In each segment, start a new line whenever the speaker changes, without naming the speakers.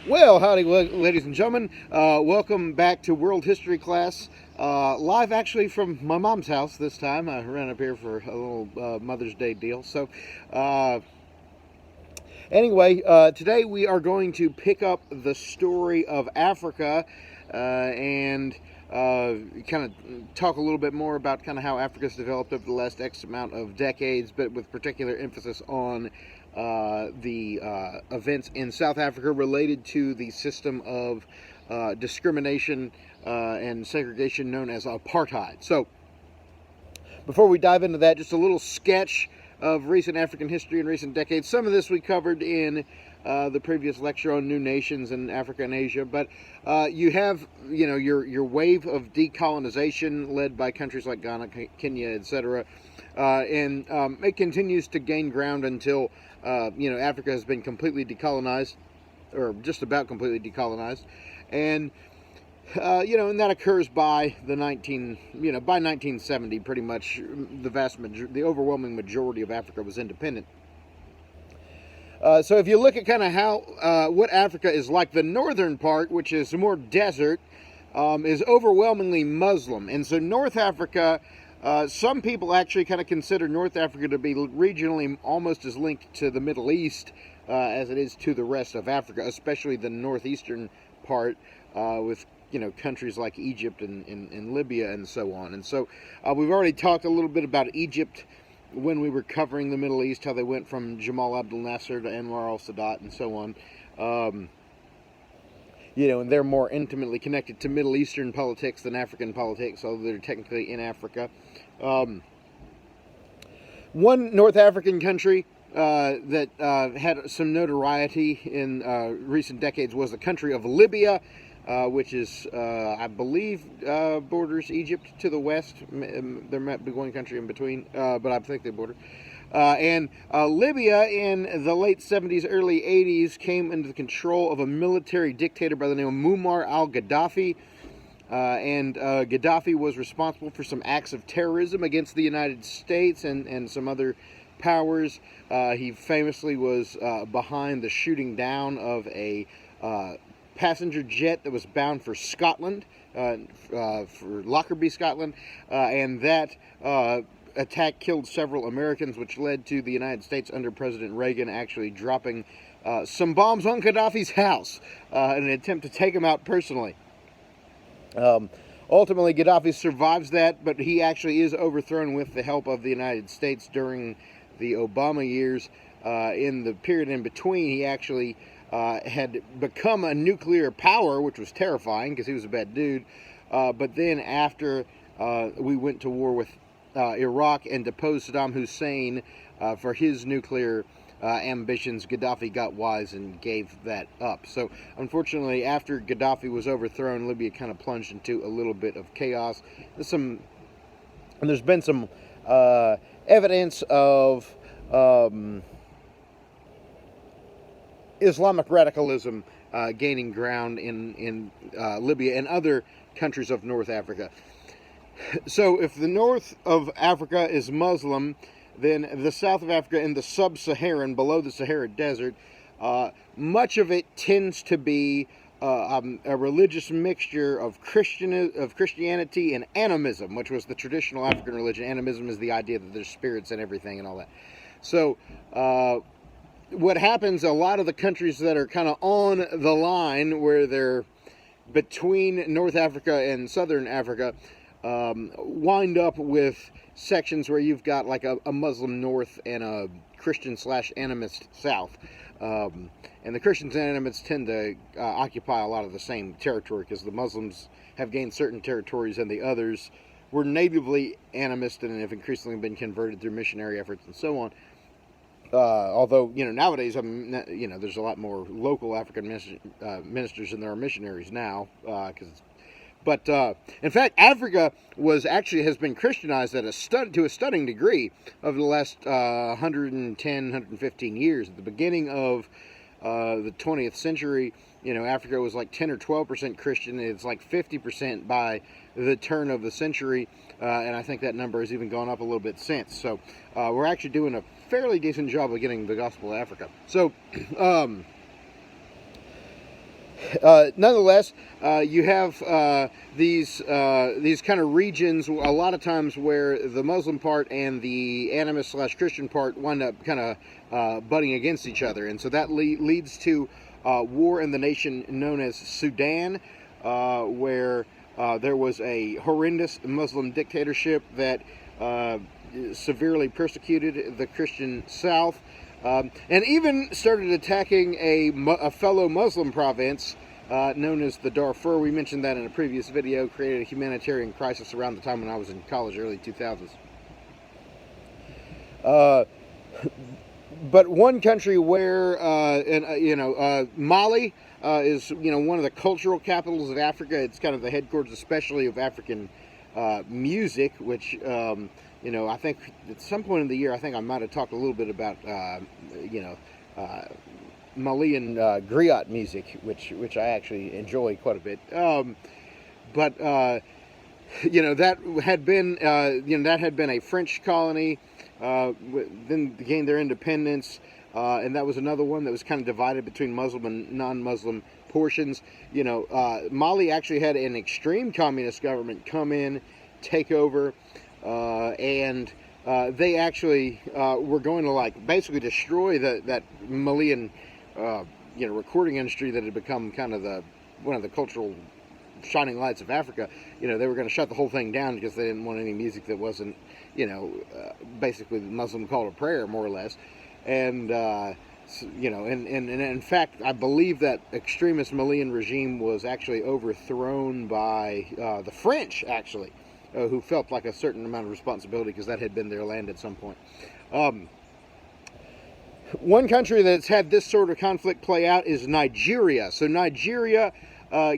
Well, howdy, ladies and gentlemen. Welcome back to World History class. Live, actually, from my mom's house this time. I ran up here for a little Mother's Day deal. Uh, today we are going to pick up the story of Africa and kind of talk a little bit more about kind of how Africa's developed over the last X amount of decades, but with particular emphasis on the events in South Africa related to the system of discrimination and segregation known as apartheid. So, before we dive into that, just a little sketch of recent African history in recent decades. Some of this we covered in the previous lecture on new nations in Africa and Asia, but you have, your wave of decolonization led by countries like Ghana, Kenya, etc., and it continues to gain ground until Africa has been completely decolonized, or just about completely decolonized, and and that occurs by by 1970, pretty much the overwhelming majority of Africa was independent. So if you look at kind of how what Africa is like, the northern part, which is more desert, is overwhelmingly Muslim, and so North Africa. Some people actually kind of consider North Africa to be regionally almost as linked to the Middle East as it is to the rest of Africa, especially the northeastern part with countries like Egypt and Libya and so on. And so we've already talked a little bit about Egypt when we were covering the Middle East, how they went from Jamal Abdel Nasser to Anwar al-Sadat and so on. And they're more intimately connected to Middle Eastern politics than African politics, although they're technically in Africa. One North African country that had some notoriety in recent decades was the country of Libya, which is, I believe, borders Egypt to the west. There might be one country in between, but I think they border. And Libya in the late 70s, early 80s came into the control of a military dictator by the name of Muammar al-Gaddafi. And Gaddafi was responsible for some acts of terrorism against the United States and some other powers. He famously was behind the shooting down of a passenger jet that was bound for Scotland, for Lockerbie, Scotland, and that attack killed several Americans, which led to the United States under President Reagan actually dropping some bombs on Gaddafi's house in an attempt to take him out personally. Ultimately, Gaddafi survives that, but he actually is overthrown with the help of the United States during the Obama years. In the period in between, he actually had become a nuclear power, which was terrifying because he was a bad dude. But then after we went to war with Iraq and deposed Saddam Hussein for his nuclear ambitions, Gaddafi got wise and gave that up. So unfortunately, after Gaddafi was overthrown, Libya kind of plunged into a little bit of chaos. There's been some evidence of Islamic radicalism gaining ground in Libya and other countries of North Africa. So if the north of Africa is Muslim, then the south of Africa and the sub-Saharan, below the Sahara Desert, much of it tends to be a religious mixture of Christianity and animism, which was the traditional African religion. Animism is the idea that there's spirits and everything and all that. So what happens, a lot of the countries that are kind of on the line where they're between North Africa and Southern Africa wind up with sections where you've got like a Muslim north and a Christian / animist south. And the Christians and animists tend to occupy a lot of the same territory because the Muslims have gained certain territories and the others were natively animist and have increasingly been converted through missionary efforts and so on. Although, nowadays, there's a lot more local African ministers than there are missionaries now, But in fact, Africa has been Christianized to a stunning degree over the last 110, 115 years. At the beginning of the 20th century, Africa was like 10 or 12% Christian. It's like 50% by the turn of the century, and I think that number has even gone up a little bit since. So we're actually doing a fairly decent job of getting the gospel to Africa. So Nonetheless, you have these kind of regions a lot of times where the Muslim part and the animist / Christian part wind up kind of butting against each other, and so that leads to war in the nation known as Sudan, where there was a horrendous Muslim dictatorship that severely persecuted the Christian South. And even started attacking a fellow Muslim province known as the Darfur. We mentioned that in a previous video, created a humanitarian crisis around the time when I was in college, early 2000s. But one country where, Mali is, one of the cultural capitals of Africa. It's kind of the headquarters, especially of African music, which... I think at some point in the year, I think I might have talked a little bit about, Malian griot music, which I actually enjoy quite a bit. But that had been, a French colony. Then gained their independence, and that was another one that was kind of divided between Muslim and non-Muslim portions. Mali actually had an extreme communist government come in, take over. And they actually were going to basically destroy that Malian recording industry that had become kind of one of the cultural shining lights of Africa. They were going to shut the whole thing down because they didn't want any music that wasn't basically the Muslim call to prayer, more or less. And and in fact, I believe that extremist Malian regime was actually overthrown by the French, actually. Who felt like a certain amount of responsibility because that had been their land at some point. One country that's had this sort of conflict play out is Nigeria. So Nigeria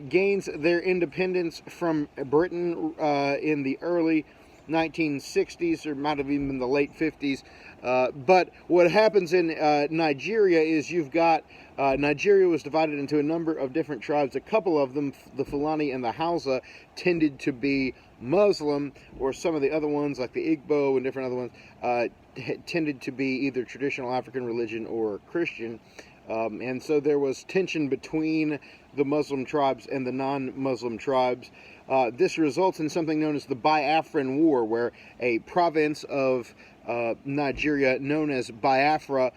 gains their independence from Britain in the early 1960s, or might have even been the late 50s. But what happens in Nigeria is you've got Nigeria was divided into a number of different tribes. A couple of them, the Fulani and the Hausa, tended to be Muslim, or some of the other ones, like the Igbo and different other ones, tended to be either traditional African religion or Christian. And so there was tension between the Muslim tribes and the non-Muslim tribes. This results in something known as the Biafran War, where a province of Nigeria known as Biafra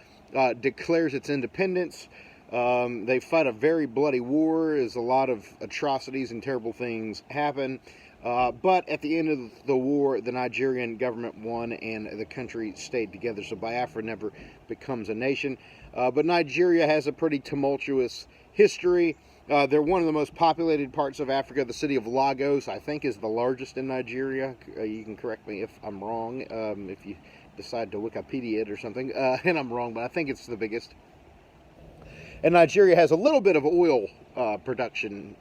declares its independence. They fight a very bloody war, as a lot of atrocities and terrible things happen. But at the end of the war, the Nigerian government won and the country stayed together. So Biafra never becomes a nation. But Nigeria has a pretty tumultuous history. They're one of the most populated parts of Africa. The city of Lagos, I think, is the largest in Nigeria. You can correct me if I'm wrong, if you decide to Wikipedia it or something. And I'm wrong, but I think it's the biggest. And Nigeria has a little bit of oil production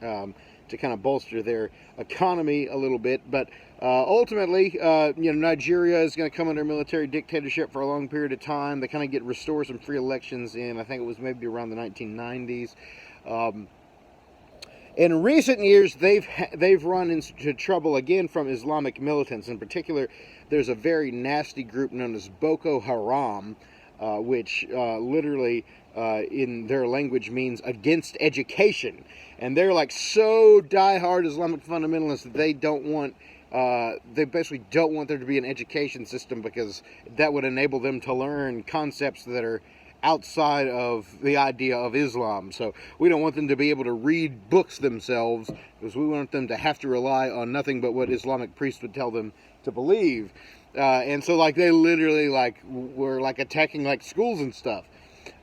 to kind of bolster their economy a little bit. But ultimately, Nigeria is going to come under military dictatorship for a long period of time. They kind of restore some free elections in, I think it was maybe around the 1990s. In recent years, they've run into trouble again from Islamic militants. In particular, there's a very nasty group known as Boko Haram, which literally in their language means against education. And they're so diehard Islamic fundamentalists that they basically don't want there to be an education system, because that would enable them to learn concepts that are outside of the idea of Islam. So we don't want them to be able to read books themselves, because we want them to have to rely on nothing but what Islamic priests would tell them to believe. And so they literally were attacking schools and stuff.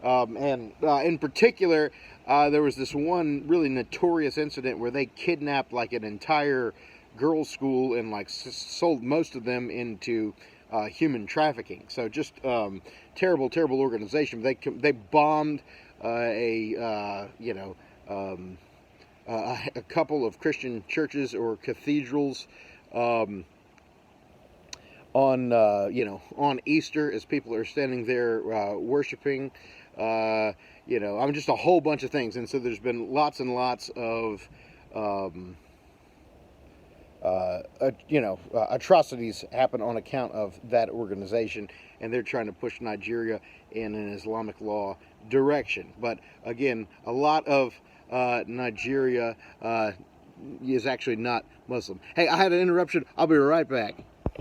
And in particular, there was this one really notorious incident where they kidnapped an entire girls' school and sold most of them into human trafficking. So just terrible, terrible organization. They bombed a couple of Christian churches or cathedrals on Easter, as people are standing there worshiping. Just a whole bunch of things. And so there's been lots and lots of atrocities happen on account of that organization, and they're trying to push Nigeria in an Islamic law direction. But again, a lot of Nigeria is actually not Muslim. Hey, I had an interruption. I'll be right back.